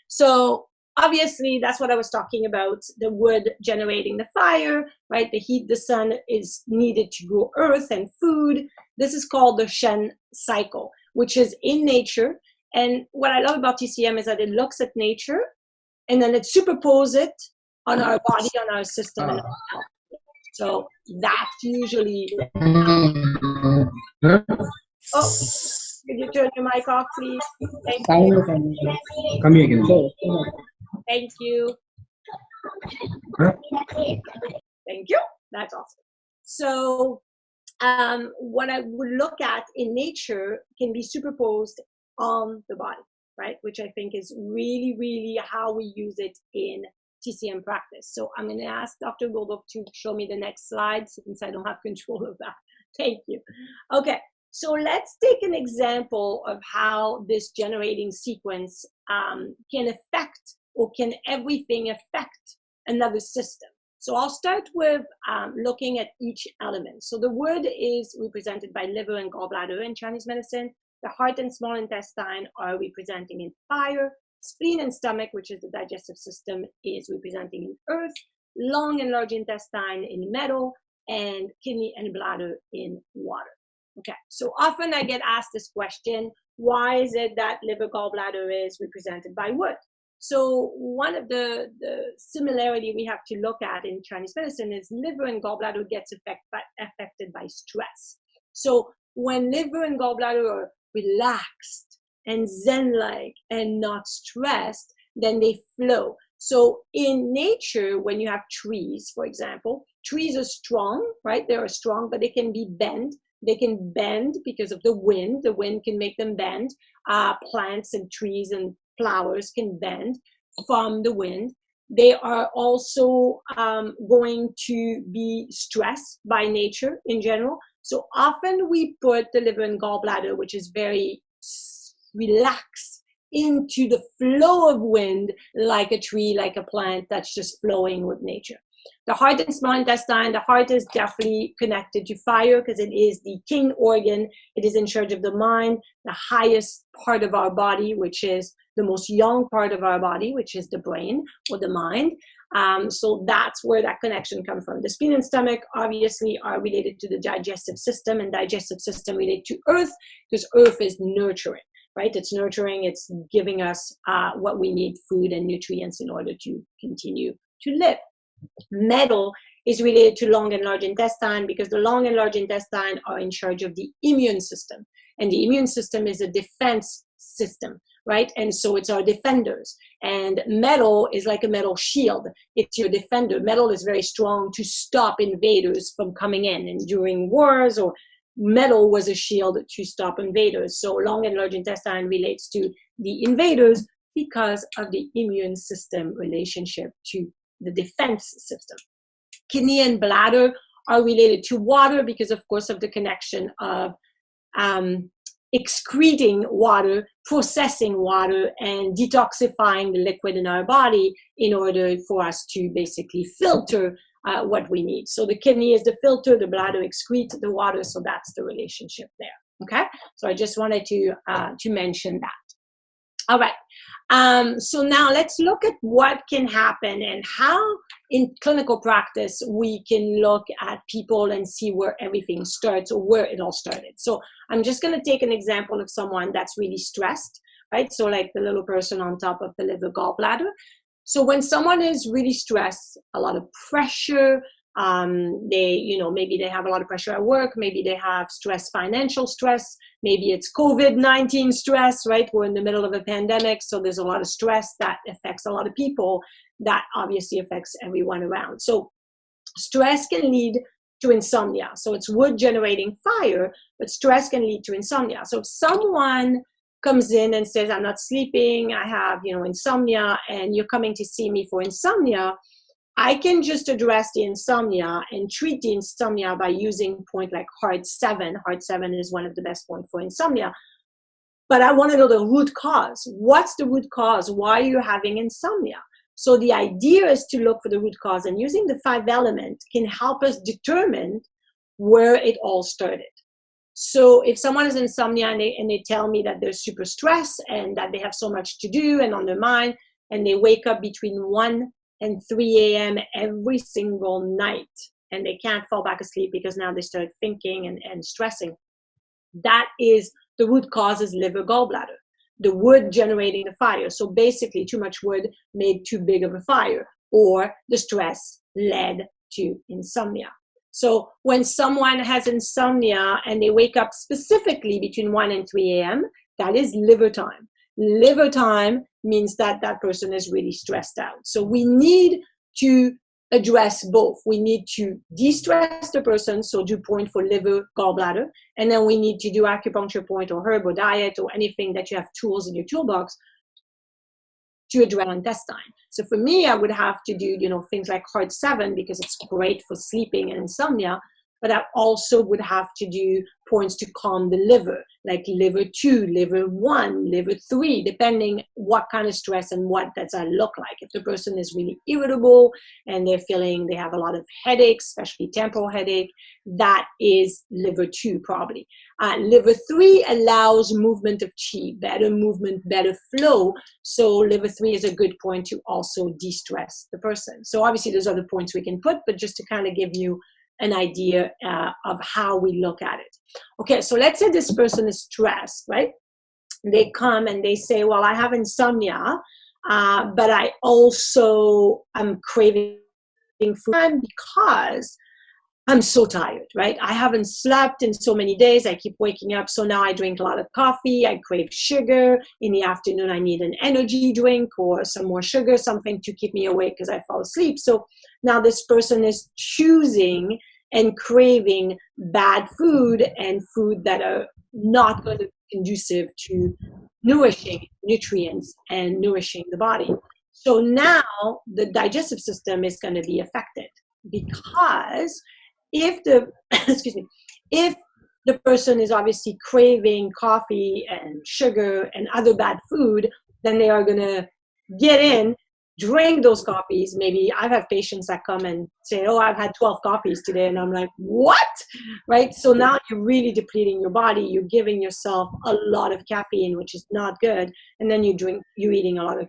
So obviously, that's what I was talking about, the wood generating the fire, right? The heat, the sun is needed to grow earth and food. This is called the Shen cycle, which is in nature. And what I love about TCM is that it looks at nature and then it superposes it on our body, on our system. And our health. So that's usually... Oh, could you turn your mic off, please? Thank you. Come here again. Thank you. Huh? Thank you. That's awesome. So what I would look at in nature can be superposed on the body, right? Which I think is really, really how we use it in TCM practice. So I'm going to ask Dr. Goldorf to show me the next slide since I don't have control of that. Thank you. Okay. So let's take an example of how this generating sequence can affect, or can everything affect another system. So I'll start with looking at each element. So the wood is represented by liver and gallbladder in Chinese medicine. The heart and small intestine are representing in fire. Spleen and stomach, which is the digestive system, is representing in earth. Lung and large intestine in metal, and kidney and bladder in water. Okay, so often I get asked this question, why is it that liver gallbladder is represented by wood? So one of the similarity we have to look at in Chinese medicine is liver and gallbladder gets affected by stress. So when liver and gallbladder are relaxed and zen-like and not stressed, then they flow. So in nature, when you have trees, for example, trees are strong, right? They are strong, but they can be bent. They can bend because of the wind. The wind can make them bend. Plants and trees and flowers can bend from the wind. They are also going to be stressed by nature in general. So often we put the liver and gallbladder, which is very relaxed, into the flow of wind, like a tree, like a plant that's just flowing with nature. The heart and small intestine, the heart is definitely connected to fire because it is the king organ. It is in charge of the mind, the highest part of our body, which is the most young part of our body, which is the brain or the mind. So that's where that connection comes from. The spleen and stomach obviously are related to the digestive system, and digestive system related to earth because earth is nurturing, right? It's nurturing, it's giving us what we need, food and nutrients in order to continue to live. Metal is related to lung and large intestine because the lung and large intestine are in charge of the immune system. And the immune system is a defense system, right? And so it's our defenders. And metal is like a metal shield. It's your defender. Metal is very strong to stop invaders from coming in. And during wars, or metal was a shield to stop invaders. So lung and large intestine relates to the invaders because of the immune system relationship to the defense system. Kidney and bladder are related to water because, of course, of the connection of excreting water, processing water, and detoxifying the liquid in our body in order for us to basically filter what we need. So the kidney is the filter, the bladder excretes the water, so that's the relationship there. Okay, so I just wanted to mention that. All right. So now let's look at what can happen and how in clinical practice we can look at people and see where everything starts or where it all started. So I'm just going to take an example of someone that's really stressed, right? So like the little person on top of the liver gallbladder. So when someone is really stressed, a lot of pressure, maybe they have a lot of pressure at work, maybe they have stress, financial stress, maybe it's COVID-19 stress, right? We're in the middle of a pandemic, so there's a lot of stress that affects a lot of people. That obviously affects everyone around. So stress can lead to insomnia. So it's wood generating fire, but stress can lead to insomnia. So if someone comes in and says, I'm not sleeping, I have, insomnia, and you're coming to see me for insomnia, I can just address the insomnia and treat the insomnia by using point like Heart 7. Heart 7 is one of the best points for insomnia. But I want to know the root cause. What's the root cause? Why are you having insomnia? So the idea is to look for the root cause, and using the 5 elements can help us determine where it all started. So if someone has insomnia and they tell me that they're super stressed and that they have so much to do and on their mind, and they wake up between 1 and 3 a.m. every single night, and they can't fall back asleep because now they start thinking and stressing, that is the root cause is liver gallbladder, the wood generating the fire. So basically too much wood made too big of a fire, or the stress led to insomnia. So when someone has insomnia and they wake up specifically between 1 and 3 a.m., that is liver time. Liver time means that that person is really stressed out. So we need to address both. We need to de-stress the person, so do point for liver, gallbladder, and then we need to do acupuncture point or herb or diet or anything that you have tools in your toolbox to address intestine. So for me, I would have to do, things like Heart 7 because it's great for sleeping and insomnia, but I also would have to do points to calm the liver, like liver 2, liver 1, liver 3, depending what kind of stress and what does that look like. If the person is really irritable and they're feeling they have a lot of headaches, especially temporal headache, that is liver 2 probably. Liver 3 allows movement of chi, better movement, better flow. So liver 3 is a good point to also de-stress the person. So obviously there's other points we can put, but just to kind of give you an idea of how we look at it. Okay, so let's say this person is stressed, right? They come and they say, well, I have insomnia, but I also am craving food because I'm so tired, right? I haven't slept in so many days. I keep waking up. So now I drink a lot of coffee. I crave sugar. In the afternoon, I need an energy drink or some more sugar, something to keep me awake because I fall asleep. So now this person is choosing and craving bad food and food that are not going to be conducive to nourishing nutrients and nourishing the body. So now the digestive system is going to be affected because if the if the person is obviously craving coffee and sugar and other bad food, then they are going to get in, drink those coffees. Maybe I have patients that come and say, oh, I've had 12 coffees today. And I'm like, what? Right? So now you're really depleting your body. You're giving yourself a lot of caffeine, which is not good. And then you're eating a lot of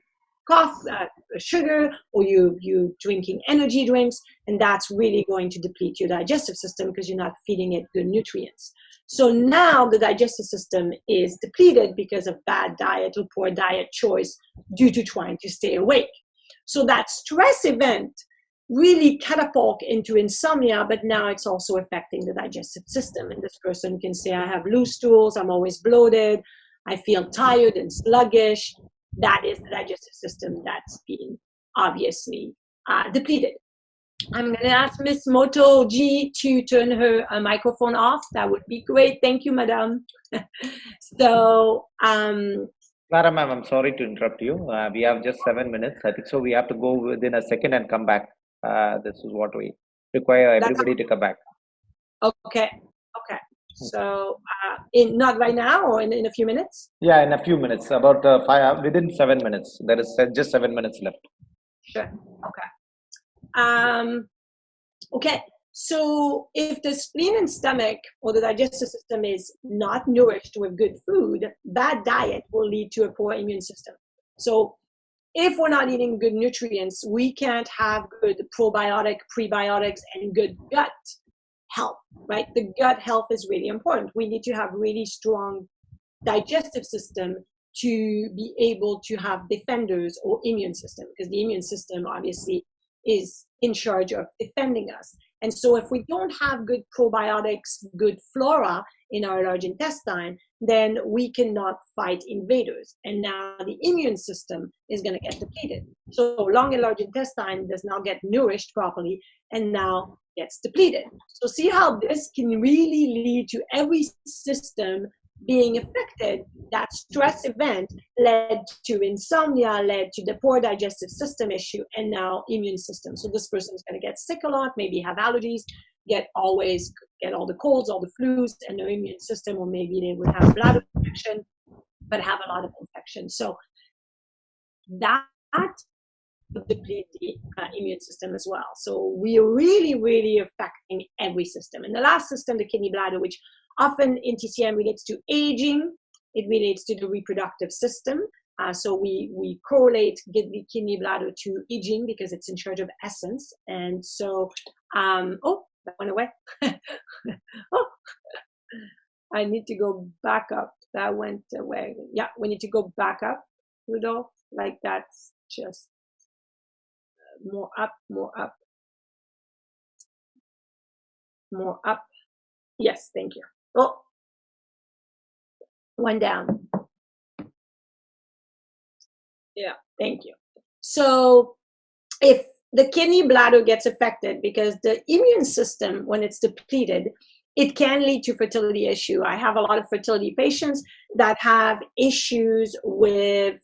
coffee, sugar, or you drinking energy drinks, and that's really going to deplete your digestive system because you're not feeding it good nutrients. So now the digestive system is depleted because of bad diet or poor diet choice due to trying to stay awake. So that stress event really catapult into insomnia, but now it's also affecting the digestive system. And this person can say, I have loose stools, I'm always bloated, I feel tired and sluggish. That is the digestive system that's being obviously depleted. I'm going to ask Miss Moto G to turn her microphone off. That would be great. Thank you, madam. So, Clara ma'am, I'm sorry to interrupt you. We have just 7 minutes. I think so. We have to go within a second and come back. This is what we require everybody to come back. Okay. So, not right now or in a few minutes? Yeah, in a few minutes. About within 7 minutes. There is just 7 minutes left. Sure. Okay. Okay. So if the spleen and stomach or the digestive system is not nourished with good food, bad diet will lead to a poor immune system. So if we're not eating good nutrients, we can't have good probiotic, prebiotics, and good gut health, right? The gut health is really important. We need to have really strong digestive system to be able to have defenders or immune system, because the immune system obviously is in charge of defending us. And so if we don't have good probiotics, good flora in our large intestine, then we cannot fight invaders. And now the immune system is going to get depleted. So long and large intestine does not get nourished properly and now gets depleted. So see how this can really lead to every system being affected. That stress event led to insomnia, led to the poor digestive system issue, and now immune system. So this person is going to get sick a lot, maybe have allergies, get all the colds, all the flus, and no immune system, or maybe they would have bladder infection, but have a lot of infection. So that would deplete the immune system as well. So we are really, really affecting every system. And the last system, the kidney bladder, which often in TCM relates to aging, it relates to the reproductive system. So we correlate the kidney bladder to aging because it's in charge of essence. And so, oh, that went away. Oh, I need to go back up. That went away. Yeah, we need to go back up, Rudolph. Like that's just more up, more up, more up. Yes, thank you. Oh, one down. Yeah, thank you. So if the kidney bladder gets affected because the immune system, when it's depleted, it can lead to fertility issue. I have a lot of fertility patients that have issues with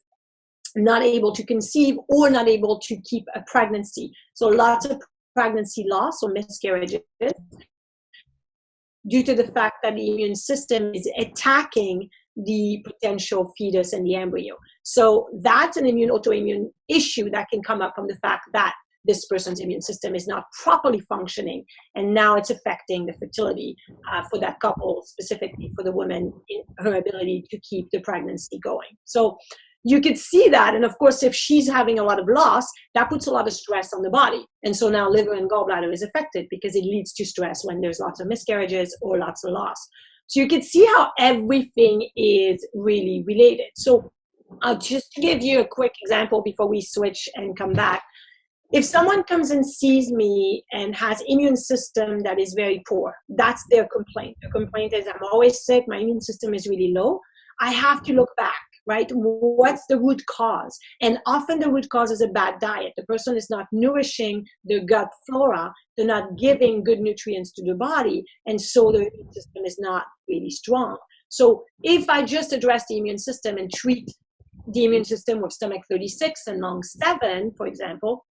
not able to conceive or not able to keep a pregnancy. So lots of pregnancy loss or miscarriages due to the fact that the immune system is attacking the potential fetus and the embryo. So that's an autoimmune issue that can come up from the fact that this person's immune system is not properly functioning, and now it's affecting the fertility for that couple, specifically for the woman, in her ability to keep the pregnancy going. So you could see that, and of course, if she's having a lot of loss, that puts a lot of stress on the body. And so now liver and gallbladder is affected because it leads to stress when there's lots of miscarriages or lots of loss. So you can see how everything is really related. So just to give you a quick example before we switch and come back, if someone comes and sees me and has immune system that is very poor, that's their complaint. The complaint is, I'm always sick, my immune system is really low. I have to look back, right? What's the root cause? And often the root cause is a bad diet. The person is not nourishing the gut flora. They're not giving good nutrients to the body. And so the immune system is not really strong. So if I just address the immune system and treat the immune system with stomach 36 and lung 7, for example,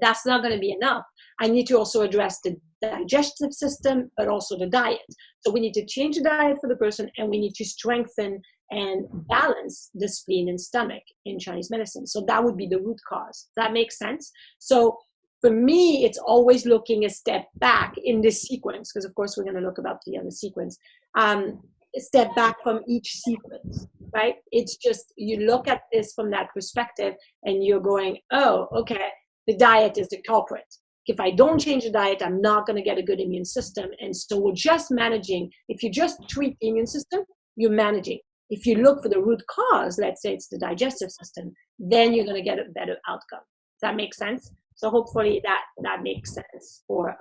that's not going to be enough. I need to also address the digestive system, but also the diet. So we need to change the diet for the person, and we need to strengthen and balance the spleen and stomach in Chinese medicine. So that would be the root cause. That makes sense? So for me, it's always looking a step back in this sequence, because of course we're going to look about the other sequence, a step back from each sequence, right? It's just, you look at this from that perspective and you're going, oh, okay, the diet is the culprit. If I don't change the diet, I'm not going to get a good immune system. And so we're just managing. If you just treat the immune system, you're managing. If you look for the root cause, let's say it's the digestive system, then you're going to get a better outcome. Does that make sense? So hopefully that makes sense for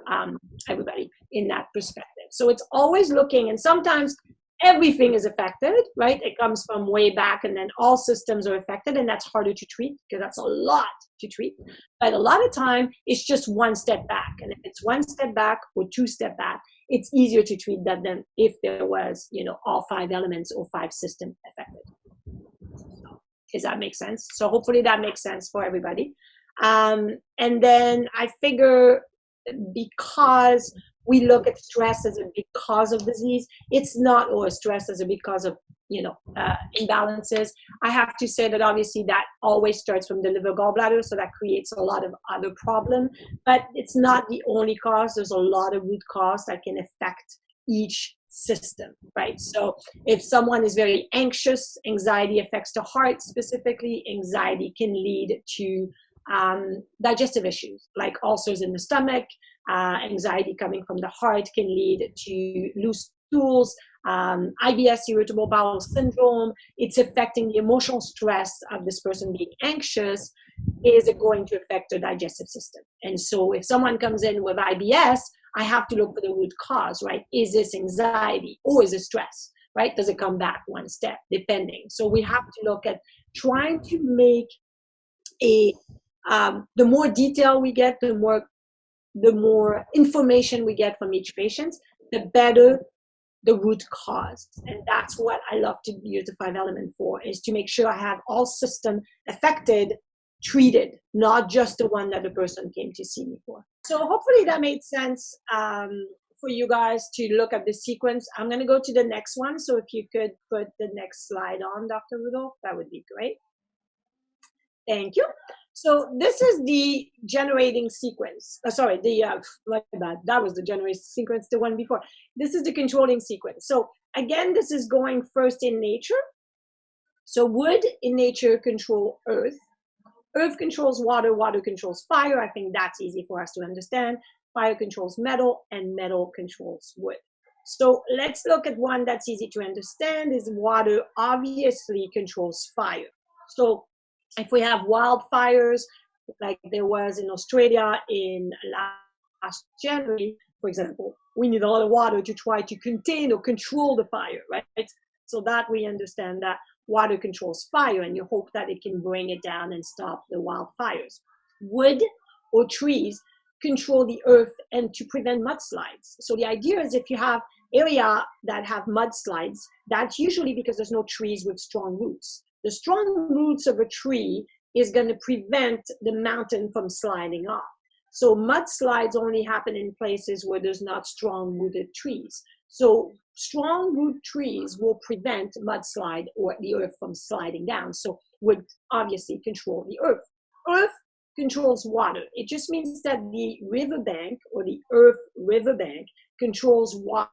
everybody in that perspective. So it's always looking, and sometimes everything is affected, right? It comes from way back, and then all systems are affected, and that's harder to treat because that's a lot to treat. But a lot of time, it's just one step back. And if it's one step back or two step back, it's easier to treat that than if there was, all 5 elements or 5 systems affected. Does that make sense? So hopefully that makes sense for everybody. And then I figure, because we look at stress as a big cause of disease, it's not, or stress as a big cause of, imbalances. I have to say that obviously that always starts from the liver gallbladder, so that creates a lot of other problems, but it's not the only cause. There's a lot of root cause that can affect each system, right? So if someone is very anxious, anxiety affects the heart specifically. Anxiety can lead to digestive issues like ulcers in the stomach. Anxiety coming from the heart can lead to loose stools, IBS, irritable bowel syndrome. It's affecting the emotional stress of this person being anxious. Is it going to affect their digestive system? And so if someone comes in with IBS, I have to look for the root cause, right? Is this anxiety or is it stress, right? Does it come back one step, depending? So we have to look at trying to make the more detail we get, the more information we get from each patient, the better the root cause. And that's what I love to use the 5 element for, is to make sure I have all systems affected, treated, not just the one that the person came to see me for. So hopefully that made sense for you guys to look at the sequence. I'm going to go to the next one. So if you could put the next slide on, Dr. Rudolph, that would be great. Thank you. So this is the generating sequence. Sorry, that was the generating sequence, the one before. This is the controlling sequence. So again, this is going first in nature. So wood in nature control earth. Earth controls water, water controls fire. I think that's easy for us to understand. Fire controls metal, and metal controls wood. So let's look at one that's easy to understand is water obviously controls fire. So if we have wildfires, like there was in Australia in last January, for example, we need a lot of water to try to contain or control the fire, right? So that we understand that water controls fire, and you hope that it can bring it down and stop the wildfires. Wood or trees control the earth and to prevent mudslides. So the idea is if you have area that have mudslides, that's usually because there's no trees with strong roots. The strong roots of a tree is going to prevent the mountain from sliding off. So mudslides only happen in places where there's not strong rooted trees. So strong root trees will prevent mudslide or the earth from sliding down. So would obviously control the earth. Earth controls water. It just means that the riverbank or the earth riverbank controls water,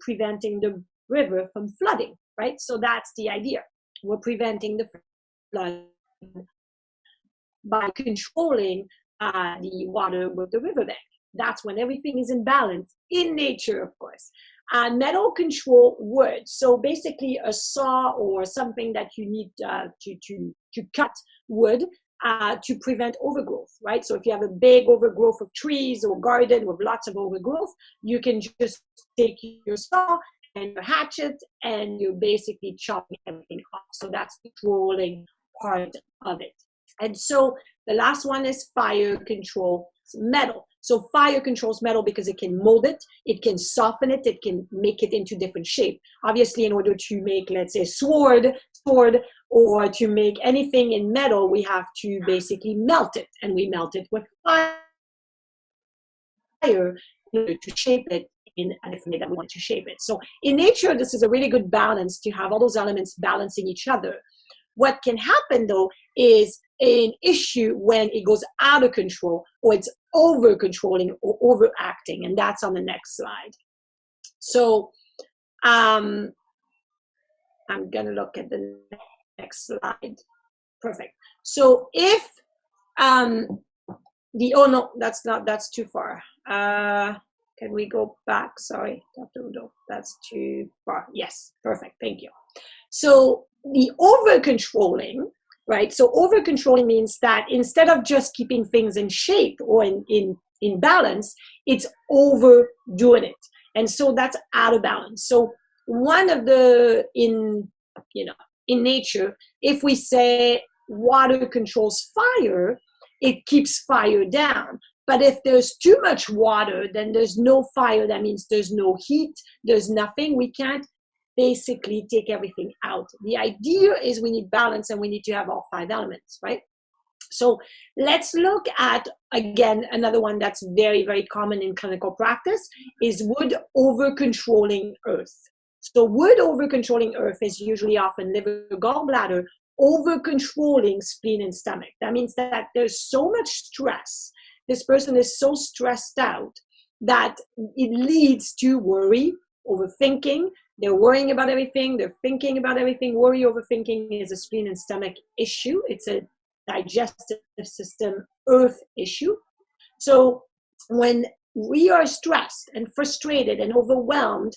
preventing the river from flooding, right? So that's the idea. We're preventing the flood by controlling the water with the riverbank. That's when everything is in balance in nature, of course. Metal control wood. So basically a saw or something that you need to cut wood to prevent overgrowth, right? So if you have a big overgrowth of trees or garden with lots of overgrowth, you can just take your saw and your hatchet and you're basically chopping everything off. So that's the controlling part of it. And so the last one is fire control metal. So fire controls metal because it can mold it, it can soften it, it can make it into different shape. Obviously, in order to make, let's say, sword, or to make anything in metal, we have to basically melt it, and we melt it with fire in order to shape it in a different way that we want to shape it. So in nature, this is a really good balance to have all those elements balancing each other. What can happen, though, is an issue when it goes out of control or it's over controlling or overacting, and that's on the next slide. So I'm going to look at the next slide. Perfect. So if oh no, that's too far. Can we go back? Sorry, Dr. Udo, that's too far. Yes, perfect. Thank you. So the over-controlling, right? So over-controlling means that instead of just keeping things in shape or in balance, it's overdoing it. And so that's out of balance. So one of the, in nature, if we say water controls fire, it keeps fire down. But if there's too much water, then there's no fire. That means there's no heat, there's nothing. We can't basically take everything out. The idea is we need balance and we need to have all 5 elements, right? So let's look at, again, another one that's very, very common in clinical practice is wood over-controlling earth. So wood over-controlling earth is usually often liver, gallbladder, over-controlling spleen and stomach. That means that there's so much stress. This person is so stressed out that it leads to worry, overthinking. They're worrying about everything. They're thinking about everything. Worry, overthinking is a spleen and stomach issue. It's a digestive system earth issue. So when we are stressed and frustrated and overwhelmed,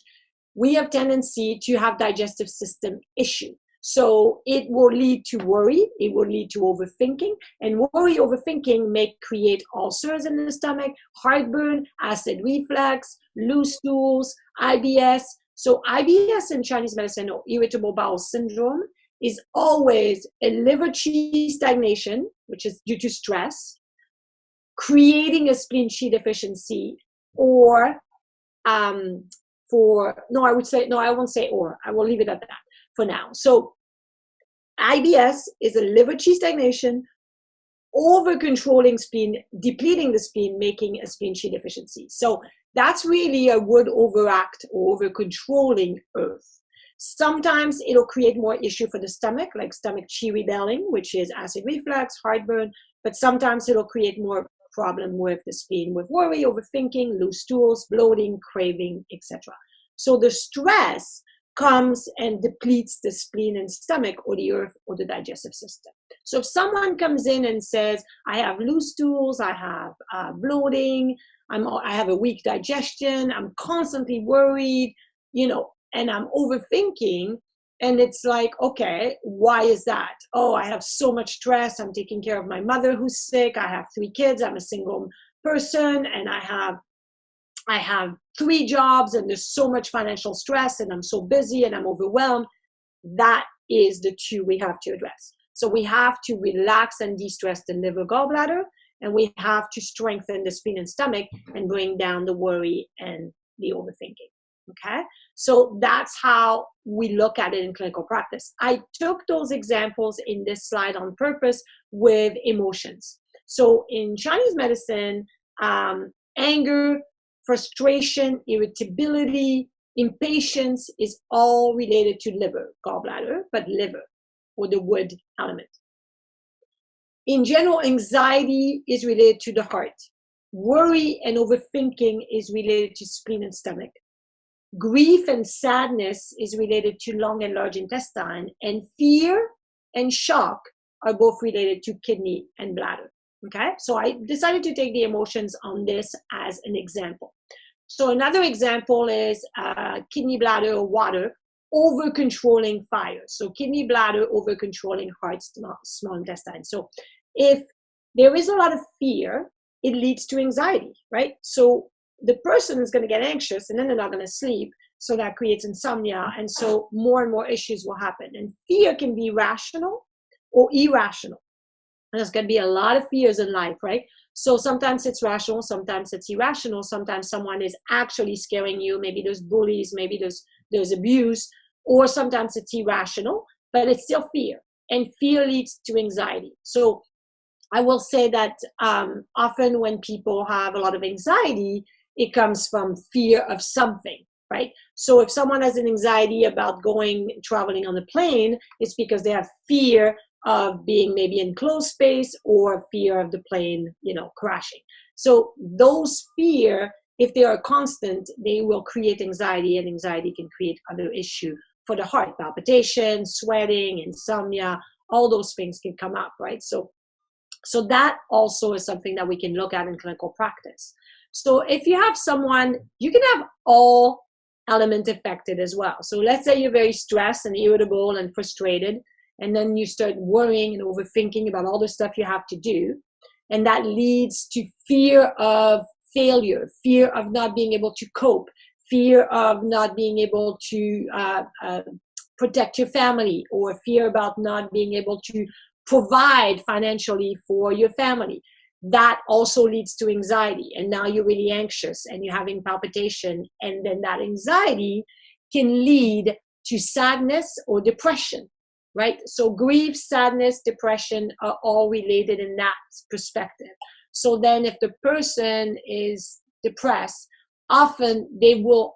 we have tendency to have digestive system issue. So it will lead to worry, it will lead to overthinking, and worry, overthinking may create ulcers in the stomach, heartburn, acid reflux, loose stools, IBS. So IBS in Chinese medicine, or irritable bowel syndrome, is always a liver qi stagnation, which is due to stress, creating a spleen qi deficiency, or I won't say or. I will leave it at that for now. So IBS is a liver qi stagnation, over-controlling spleen, depleting the spleen, making a spleen qi deficiency. So that's really a wood overact or over-controlling earth. Sometimes it'll create more issue for the stomach, like stomach qi rebelling, which is acid reflux, heartburn, but sometimes it'll create more problem with the spleen, with worry, overthinking, loose stools, bloating, craving, etc. So the stress comes and depletes the spleen and stomach or the earth or the digestive system. So if someone comes in and says, I have loose stools, I have bloating, I have a weak digestion, I'm constantly worried, and I'm overthinking, and it's like, okay, why is that? Oh, I have so much stress. I'm taking care of my mother who's sick. I have 3 kids. I'm a single person, and I have 3 jobs, and there's so much financial stress, and I'm so busy, and I'm overwhelmed. That is the 2 we have to address. So we have to relax and de-stress the liver, gallbladder, and we have to strengthen the spleen and stomach and bring down the worry and the overthinking. Okay, so that's how we look at it in clinical practice. I took those examples in this slide on purpose with emotions. So in Chinese medicine, anger, frustration, irritability, impatience is all related to liver, gallbladder, but liver or the wood element. In general, anxiety is related to the heart. Worry and overthinking is related to spleen and stomach. Grief and sadness is related to lung and large intestine, and fear and shock are both related to kidney and bladder. Okay, so I decided to take the emotions on this as an example. So another example is kidney, bladder, or water over controlling fire. So kidney, bladder, over controlling heart, small intestine. So if there is a lot of fear, it leads to anxiety, right? So the person is going to get anxious, and then they're not going to sleep. So that creates insomnia. And so more and more issues will happen. And fear can be rational or irrational. And there's going to be a lot of fears in life, right? So sometimes it's rational, sometimes it's irrational. Sometimes someone is actually scaring you. Maybe there's bullies, maybe there's abuse, or sometimes it's irrational, but it's still fear. And fear leads to anxiety. So I will say that often when people have a lot of anxiety, it comes from fear of something, right? So if someone has an anxiety about traveling on a plane, it's because they have fear of being maybe in closed space or fear of the plane, crashing. So those fear, if they are constant, they will create anxiety, and anxiety can create other issue for the heart, palpitation, sweating, insomnia, all those things can come up, right? So that also is something that we can look at in clinical practice. So if you have someone, you can have all elements affected as well. So let's say you're very stressed and irritable and frustrated, and then you start worrying and overthinking about all the stuff you have to do. And that leads to fear of failure, fear of not being able to cope, fear of not being able to protect your family, or fear about not being able to provide financially for your family. That also leads to anxiety. And now you're really anxious and you're having palpitation. And then that anxiety can lead to sadness or depression, right? So grief, sadness, depression are all related in that perspective. So then if the person is depressed, often they will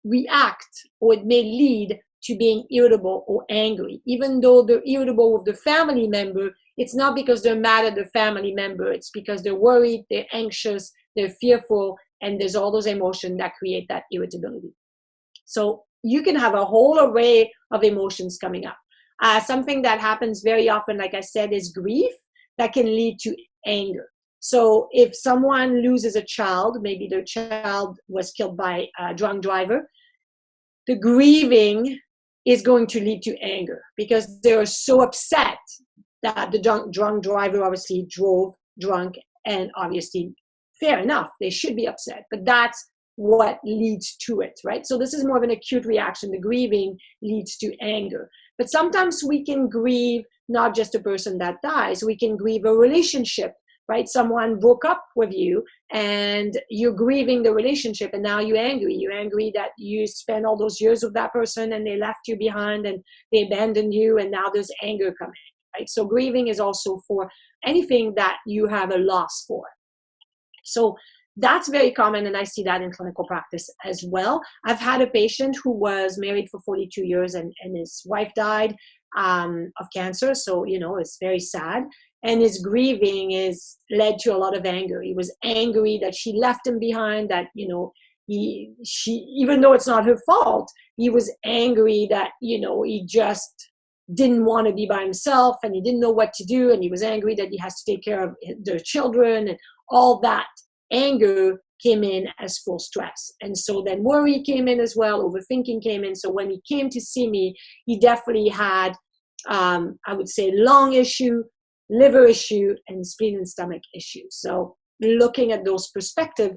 react, or it may lead to being irritable or angry. Even though they're irritable with the family member, it's not because they're mad at the family member. It's because they're worried, they're anxious, they're fearful, and there's all those emotions that create that irritability. So you can have a whole array of emotions coming up. Something that happens very often, like I said, is grief that can lead to anger. So if someone loses a child, maybe their child was killed by a drunk driver, the grieving is going to lead to anger because they're so upset that the drunk driver obviously drove drunk, and obviously, fair enough, they should be upset, but that's what leads to it, right? So this is more of an acute reaction. The grieving leads to anger. But sometimes we can grieve not just a person that dies, we can grieve a relationship, right? Someone broke up with you and you're grieving the relationship, and now you're angry. You're angry that you spent all those years with that person and they left you behind and they abandoned you, and now there's anger coming, right? So grieving is also for anything that you have a loss for. So that's very common, and I see that in clinical practice as well. I've had a patient who was married for 42 years and his wife died of cancer, so, it's very sad. And his grieving led to a lot of anger. He was angry that she left him behind, that, he even though it's not her fault, he was angry that, he just didn't want to be by himself and he didn't know what to do. And he was angry that he has to take care of their children, and all that anger came in as full stress. And so then worry came in as well, overthinking came in. So when he came to see me, he definitely had, I would say, lung issue, liver issue, and spleen and stomach issue. So looking at those perspectives,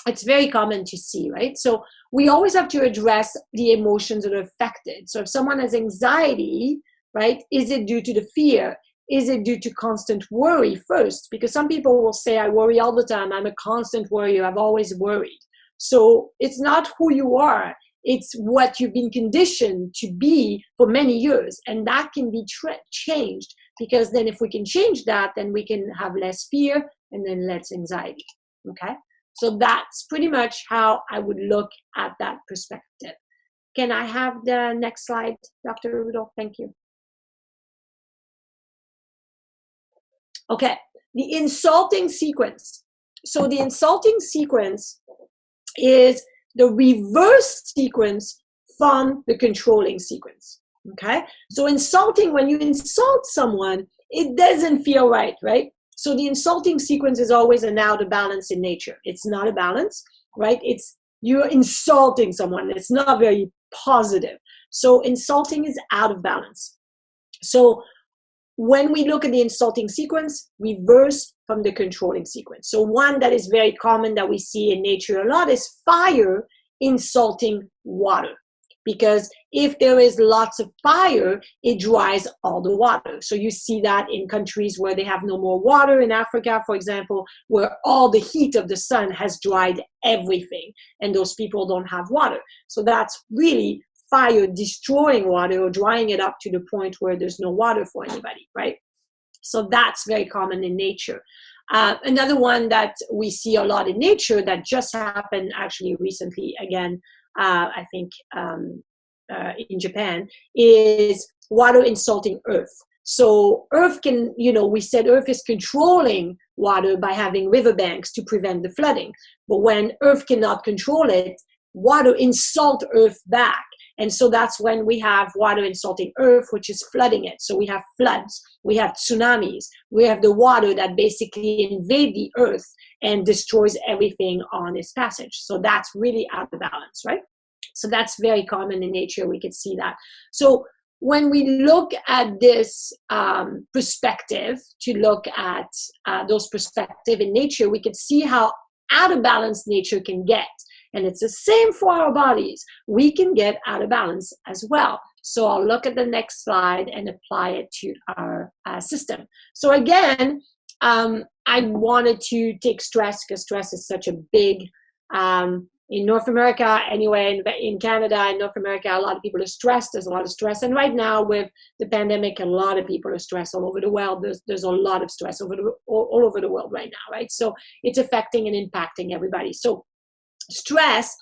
it's very common to see, right? So we always have to address the emotions that are affected. So if someone has anxiety, right, is it due to the fear? Is it due to constant worry first? Because some people will say, I worry all the time. I'm a constant worrier. I've always worried. So it's not who you are. It's what you've been conditioned to be for many years. And that can be changed, because then if we can change that, then we can have less fear and then less anxiety, okay? So that's pretty much how I would look at that perspective. Can I have the next slide, Dr. Rudolph? Thank you. Okay, the insulting sequence. So the insulting sequence is the reverse sequence from the controlling sequence, okay? So insulting, when you insult someone, it doesn't feel right, right? So the insulting sequence is always an out of balance in nature. It's not a balance, right? It's you're insulting someone. It's not very positive. So insulting is out of balance. So when we look at the insulting sequence, reverse from the controlling sequence. So one that is very common that we see in nature a lot is fire insulting water. Because if there is lots of fire, it dries all the water. So you see that in countries where they have no more water, in Africa, for example, where all the heat of the sun has dried everything, and those people don't have water. So that's really fire destroying water or drying it up to the point where there's no water for anybody, right? So that's very common in nature. Another one that we see a lot in nature that just happened actually recently, again, I think in Japan, is water insulting earth. So earth can, we said earth is controlling water by having riverbanks to prevent the flooding. But when earth cannot control it, water insult earth back. And so that's when we have water insulting earth, which is flooding it. So we have floods, we have tsunamis, we have the water that basically invade the earth and destroys everything on its passage. So that's really out of balance, right? So that's very common in nature. We could see that. So when we look at this perspective, to look at those perspectives in nature, we could see how out of balance nature can get. And it's the same for our bodies. We can get out of balance as well. So I'll look at the next slide and apply it to our system. So again, I wanted to take stress because stress is such a big, in North America anyway, in Canada and North America, a lot of people are stressed. There's a lot of stress. And right now with the pandemic, a lot of people are stressed all over the world. There's a lot of stress all over the world right now, right? So it's affecting and impacting everybody. So stress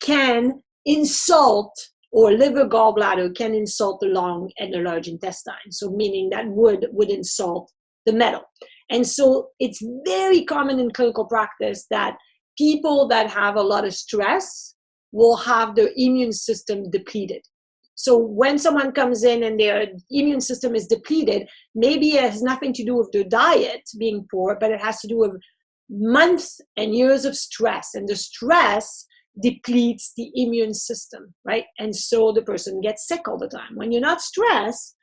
can insult, or liver gallbladder can insult the lung and the large intestine. So meaning that would insult the metal. And so it's very common in clinical practice that people that have a lot of stress will have their immune system depleted. So when someone comes in and their immune system is depleted, maybe it has nothing to do with their diet being poor, but it has to do with months and years of stress, and the stress depletes the immune system, right? And so the person gets sick all the time. When you're not stressed,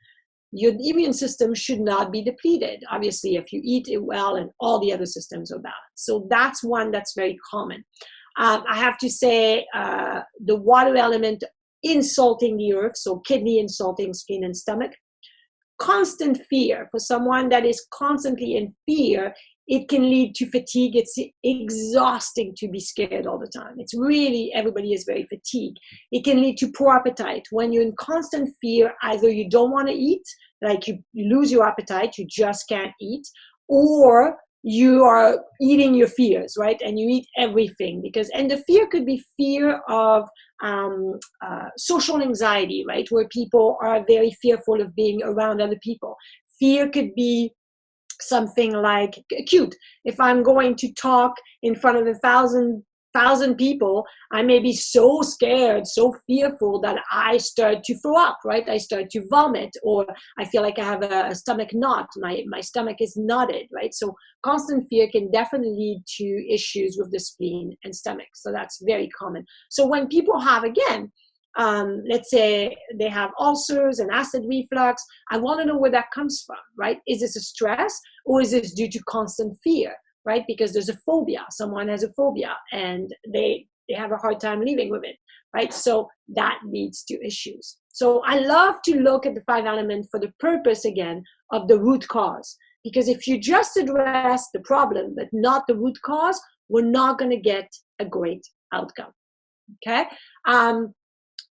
your immune system should not be depleted. Obviously, if you eat it well and all the other systems are balanced. So that's one that's very common. I have to say the water element insulting the earth, so kidney insulting spleen and stomach. Constant fear. For someone that is constantly in fear, it can lead to fatigue. It's exhausting to be scared all the time. It's really, everybody is very fatigued. It can lead to poor appetite. When you're in constant fear, either you don't want to eat, like you lose your appetite, you just can't eat, or you are eating your fears, right? And you eat everything and the fear could be fear of social anxiety, right? Where people are very fearful of being around other people. Fear could be something like acute. If I'm going to talk in front of 1,000 1,000 people, I may be so scared, so fearful that I start to throw up, right? I start to vomit, or I feel like I have a stomach knot. My stomach is knotted, right? So constant fear can definitely lead to issues with the spleen and stomach. So that's very common. So when people have, again, let's say they have ulcers and acid reflux, I want to know where that comes from, right? Is this a stress, or is this due to constant fear, right? Because there's a phobia. Someone has a phobia and they have a hard time living with it, right? So that leads to issues. So I love to look at the 5 elements for the purpose, again, of the root cause. Because if you just address the problem but not the root cause, we're not going to get a great outcome. Okay?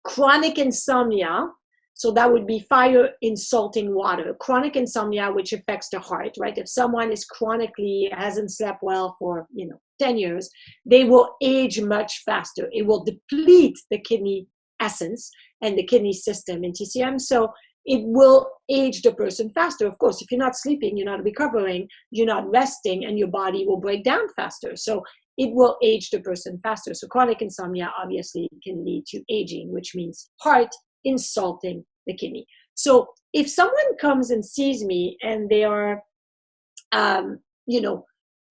Chronic insomnia, so that would be fire insulting water. Chronic insomnia, which affects the heart, right? If someone is chronically hasn't slept well for 10 years, they will age much faster. It will deplete the kidney essence and the kidney system in TCM, so it will age the person faster. Of course, if you're not sleeping, you're not recovering, you're not resting, and your body will break down faster. So it will age the person faster. So chronic insomnia obviously can lead to aging, which means heart insulting the kidney. So if someone comes and sees me and they are,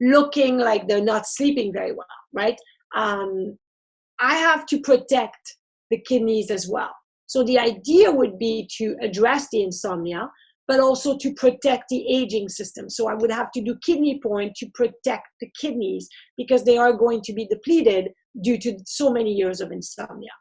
looking like they're not sleeping very well, right? I have to protect the kidneys as well. So the idea would be to address the insomnia, but also to protect the aging system. So I would have to do kidney point to protect the kidneys, because they are going to be depleted due to so many years of insomnia.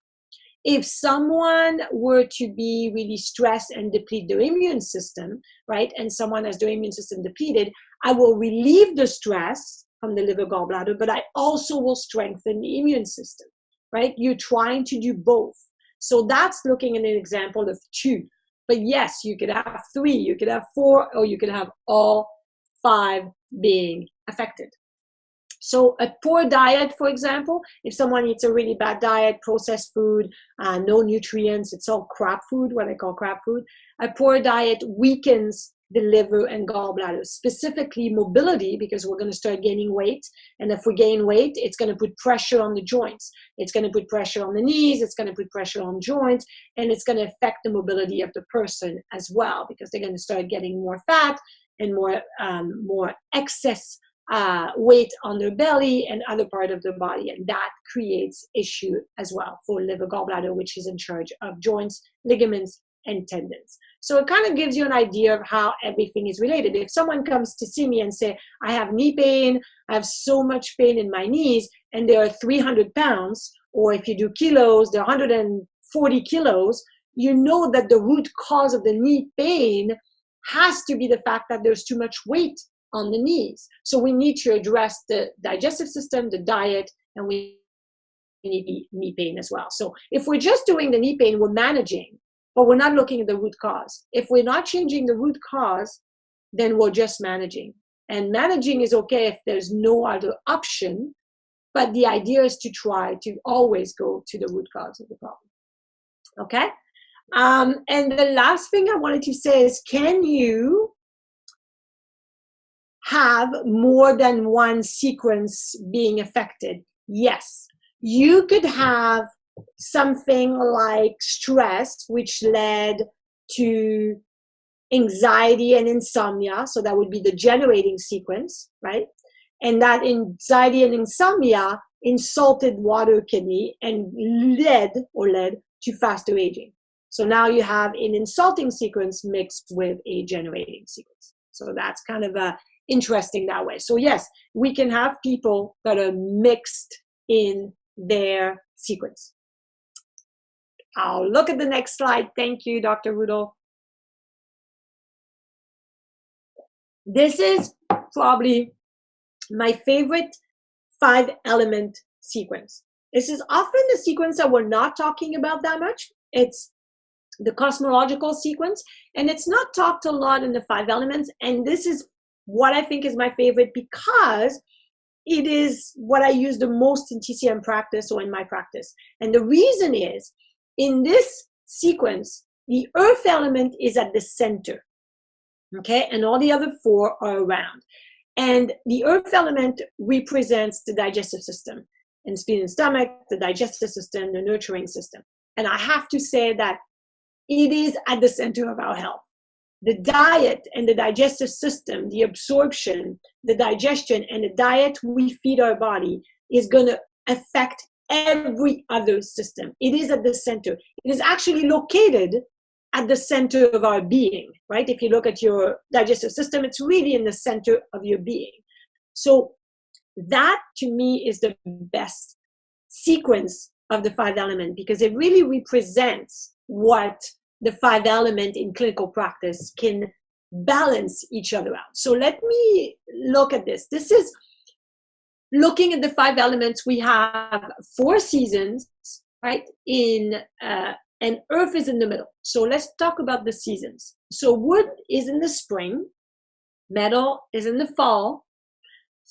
If someone were to be really stressed and deplete their immune system, right, and someone has their immune system depleted, I will relieve the stress from the liver gallbladder, but I also will strengthen the immune system, right? You're trying to do both. So that's looking at an example of 2. But yes, you could have 3, you could have 4, or you could have all 5 being affected. So a poor diet, for example, if someone eats a really bad diet, processed food, no nutrients, it's all crap food, what I call crap food, a poor diet weakens the liver and gallbladder, specifically mobility, because we're going to start gaining weight. And if we gain weight, it's going to put pressure on the joints. It's going to put pressure on the knees. It's going to put pressure on joints. And it's going to affect the mobility of the person as well, because they're going to start getting more fat and more excess weight on their belly and other part of their body. And that creates issue as well for liver gallbladder, which is in charge of joints, ligaments, and tendons. So it kind of gives you an idea of how everything is related. If someone comes to see me and say, I have knee pain, I have so much pain in my knees, and they are 300 pounds, or if you do kilos, they're 140 kilos, you know that the root cause of the knee pain has to be the fact that there's too much weight on the knees. So we need to address the digestive system, the diet, and we need the knee pain as well. So if we're just doing the knee pain, we're managing, but we're not looking at the root cause. If we're not changing the root cause, then we're just managing. And managing is okay if there's no other option, but the idea is to try to always go to the root cause of the problem. Okay? And the last thing I wanted to say is, can you have more than one sequence being affected? Yes. You could have something like stress, which led to anxiety and insomnia. So that would be the generating sequence, right? And that anxiety and insomnia insulted water kidney and led to faster aging. So now you have an insulting sequence mixed with a generating sequence. So that's kind of interesting that way. So yes, we can have people that are mixed in their sequence. I'll look at the next slide. Thank you, Dr. Rudolph. This is probably my favorite 5-element sequence. This is often the sequence that we're not talking about that much. It's the cosmological sequence, and it's not talked a lot in the 5 elements. And this is what I think is my favorite, because it is what I use the most in TCM practice or in my practice. And the reason is, in this sequence, the earth element is at the center, okay? And all the other 4 are around. And the earth element represents the digestive system. and spleen and stomach, the digestive system, the nurturing system. And I have to say that it is at the center of our health. The diet and the digestive system, the absorption, the digestion, and the diet we feed our body is going to affect every other system. It is at the center. It is actually located at the center of our being, right? If you look at your digestive system, it's really in the center of your being. So that to me is the best sequence of the 5 elements, because it really represents what the 5 elements in clinical practice can balance each other out. So let me look at this. This is looking at the 5 elements. We have 4 seasons, right? And earth is in the middle. So let's talk about the seasons. So wood is in the spring, metal is in the fall,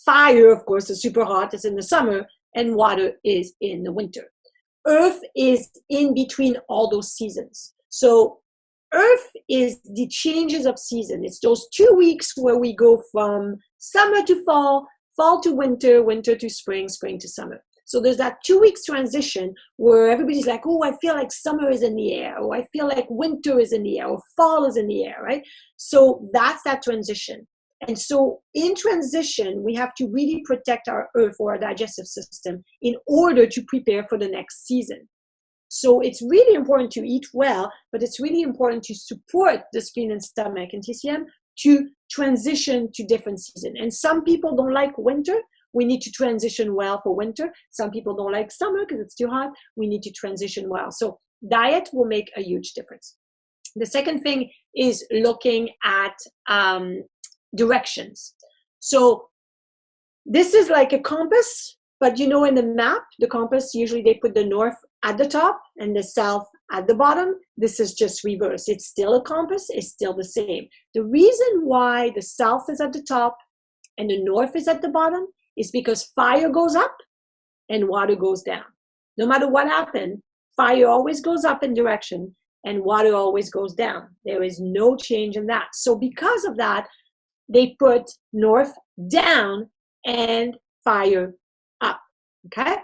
fire, of course, is super hot, is in the summer, and water is in the winter. Earth is in between all those seasons. So earth is the changes of season. It's those 2 weeks where we go from summer to fall, fall to winter, winter to spring, spring to summer. So there's that 2 weeks transition where everybody's like, oh, I feel like summer is in the air, or I feel like winter is in the air, or fall is in the air, right? So that's that transition. And so in transition, we have to really protect our earth or our digestive system in order to prepare for the next season. So it's really important to eat well, but it's really important to support the spleen and stomach and TCM to transition to different seasons. And some people don't like winter. We need to transition well for winter. Some people don't like summer because it's too hot. We need to transition well. So diet will make a huge difference. The second thing is looking at directions. So this is like a compass, but you know, in the map, the compass, usually they put the north at the top and the south at the bottom. This is just reverse. It's still a compass. It's still the same. The reason why the south is at the top and the north is at the bottom is because fire goes up and water goes down. No matter what happens, fire always goes up in direction and water always goes down. There is no change in that. So because of that, they put north down and fire up, okay?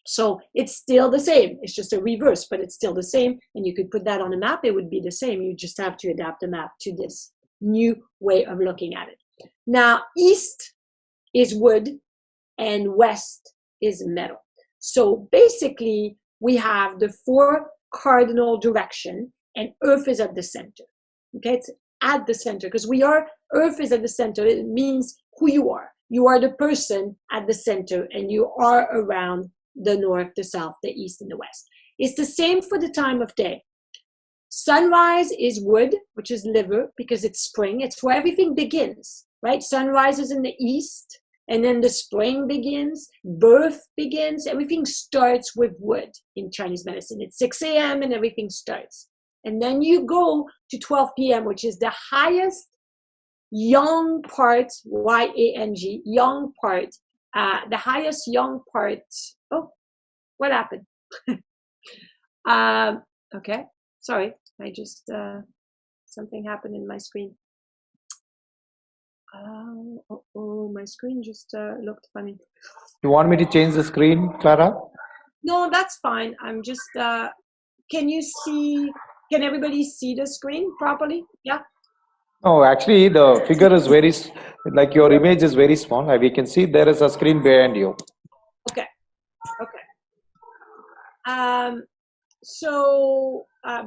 So it's still the same. It's just a reverse, but it's still the same. And you could put that on a map. It would be the same. You just have to adapt the map to this new way of looking at it. Now, east is wood and west is metal. So basically, we have the 4 cardinal direction and earth is at the center. Okay, it's at the center because earth is at the center. It means who you are. You are the person at the center and you are around the north, the south, the east, and the west. It's the same for the time of day. Sunrise is wood, which is liver, because it's spring. It's where everything begins, right? Sunrise is in the east, and then the spring begins, birth begins. Everything starts with wood in Chinese medicine. It's 6 a.m. and everything starts. And then you go to 12 p.m., which is the highest yang part, Y-A-N-G, yang part, the highest yang part. Oh, what happened? Okay, sorry. I just, something happened in my screen. My screen just looked funny. You want me to change the screen, Clara? No, that's fine. I'm just, can everybody see the screen properly? Yeah. No, actually, the figure is like your image is very small. We can see there is a screen behind you. Okay.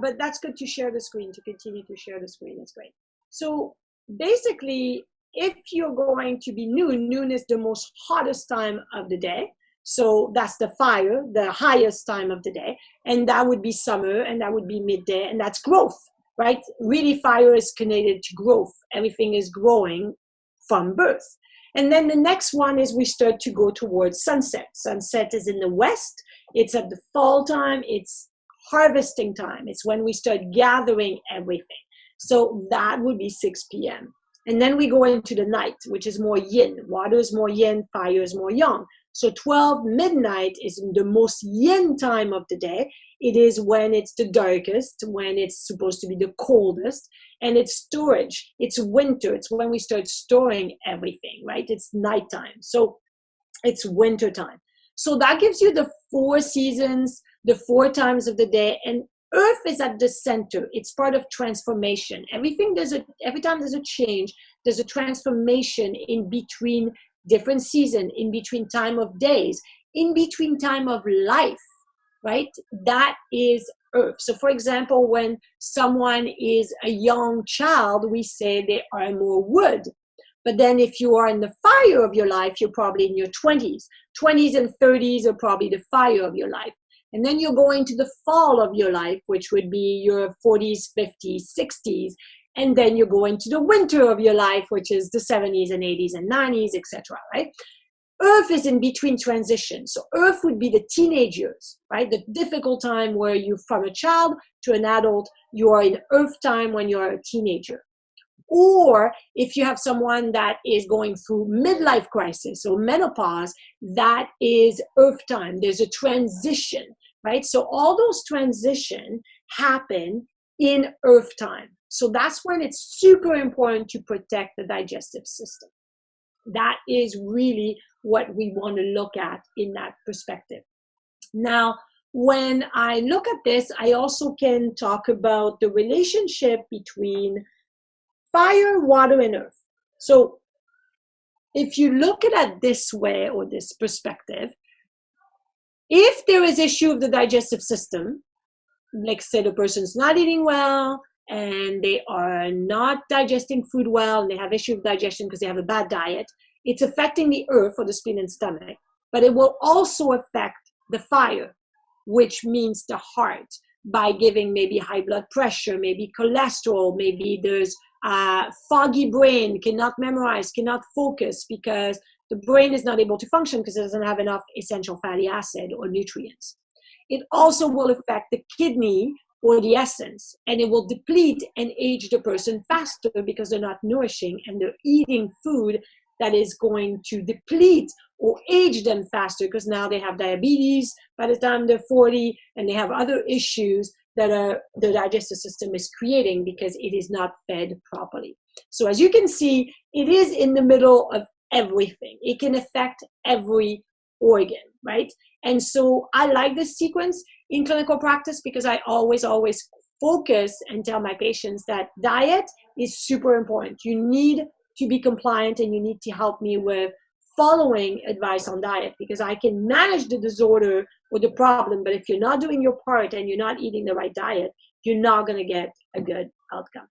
But that's good to share the screen, to continue to share the screen. That's great. So basically, if you're going to be noon is the most hottest time of the day. So that's the fire, the highest time of the day. And that would be summer, and that would be midday, and that's growth, right? Really, fire is connected to growth. Everything is growing from birth. And then the next one is we start to go towards sunset. Sunset is in the west. It's at the fall time. It's harvesting time. It's when we start gathering everything. So that would be 6 p.m. And then we go into the night, which is more yin. Water is more yin, fire is more yang. So 12 midnight is the most yin time of the day. It is when it's the darkest, when it's supposed to be the coldest, and it's storage. It's winter. It's when we start storing everything, right? It's nighttime. So it's winter time. So that gives you the 4 seasons, the 4 times of the day, and Earth is at the center. It's part of transformation. Every time there's a change, there's a transformation in between different seasons, in between time of days, in between time of life, right? That is Earth. So for example, when someone is a young child, we say they are more wood. But then if you are in the fire of your life, you're probably in your 20s. 20s and 30s are probably the fire of your life. And then you're going to the fall of your life, which would be your 40s, 50s, 60s. And then you're going to the winter of your life, which is the 70s and 80s and 90s, etc., right? Earth is in between transition. So Earth would be the teenage years, right? The difficult time where you, from a child to an adult, you are in Earth time when you are a teenager. Or if you have someone that is going through midlife crisis or menopause, that is Earth time. There's a transition, right? So all those transitions happen in Earth time. So that's when it's super important to protect the digestive system. That is really what we want to look at in that perspective. Now, when I look at this, I also can talk about the relationship between fire, water, and earth. So if you look at it this way or this perspective, if there is issue of the digestive system, like say the person's not eating well and they are not digesting food well and they have issue of digestion because they have a bad diet, it's affecting the earth or the spleen and stomach, but it will also affect the fire, which means the heart, by giving maybe high blood pressure, maybe cholesterol, maybe there's foggy brain, cannot memorize, cannot focus because the brain is not able to function because it doesn't have enough essential fatty acid or nutrients. It also will affect the kidney or the essence, and it will deplete and age the person faster because they're not nourishing and they're eating food that is going to deplete or age them faster because now they have diabetes by the time they're 40 and they have other issues that the digestive system is creating because it is not fed properly. So as you can see, it is in the middle of everything. It can affect every organ, right? And so I like this sequence in clinical practice because I always focus and tell my patients that diet is super important. You need to be compliant and you need to help me with following advice on diet because I can manage the disorder or the problem, but if you're not doing your part and you're not eating the right diet, you're not going to get a good outcome.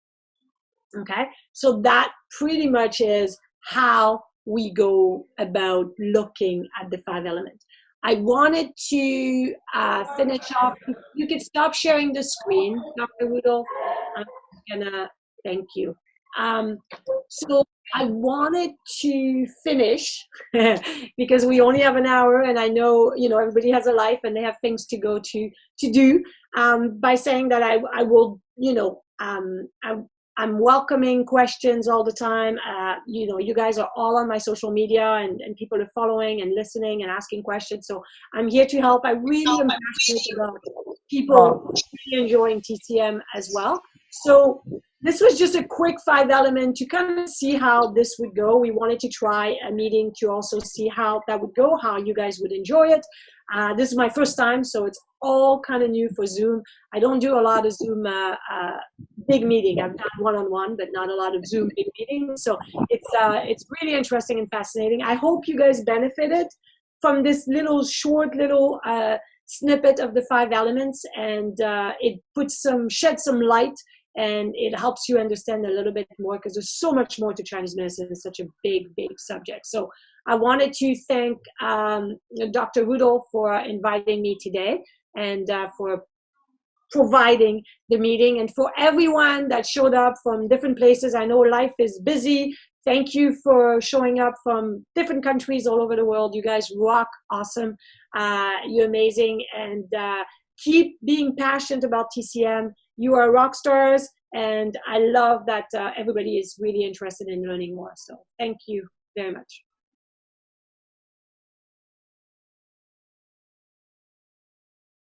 Okay, so that pretty much is how we go about looking at the 5 elements. I wanted to finish off. You can stop sharing the screen, Dr. Rudolph. I'm gonna thank you. So I wanted to finish because we only have an hour, and I know everybody has a life and they have things to go to do. By saying that I will, I'm welcoming questions all the time. You guys are all on my social media and people are following and listening and asking questions. So I'm here to help. I really am passionate about people really enjoying TCM as well. So this was just a quick 5 element to kind of see how this would go. We wanted to try a meeting to also see how that would go, how you guys would enjoy it. This is my first time, so it's all kind of new for Zoom. I don't do a lot of Zoom big meeting. I've done one-on-one, but not a lot of Zoom big meetings. So it's really interesting and fascinating. I hope you guys benefited from this short little snippet of the 5 elements, and it sheds some light, and it helps you understand a little bit more because there's so much more to Chinese medicine. It's such a big subject. So I wanted to thank Dr. Rudolph for inviting me today and for providing the meeting, and for everyone that showed up from different places. I know life is busy. Thank you for showing up from different countries all over the world. You guys rock. Awesome. You're amazing. And keep being passionate about TCM. You are rock stars. And I love that everybody is really interested in learning more. So thank you very much.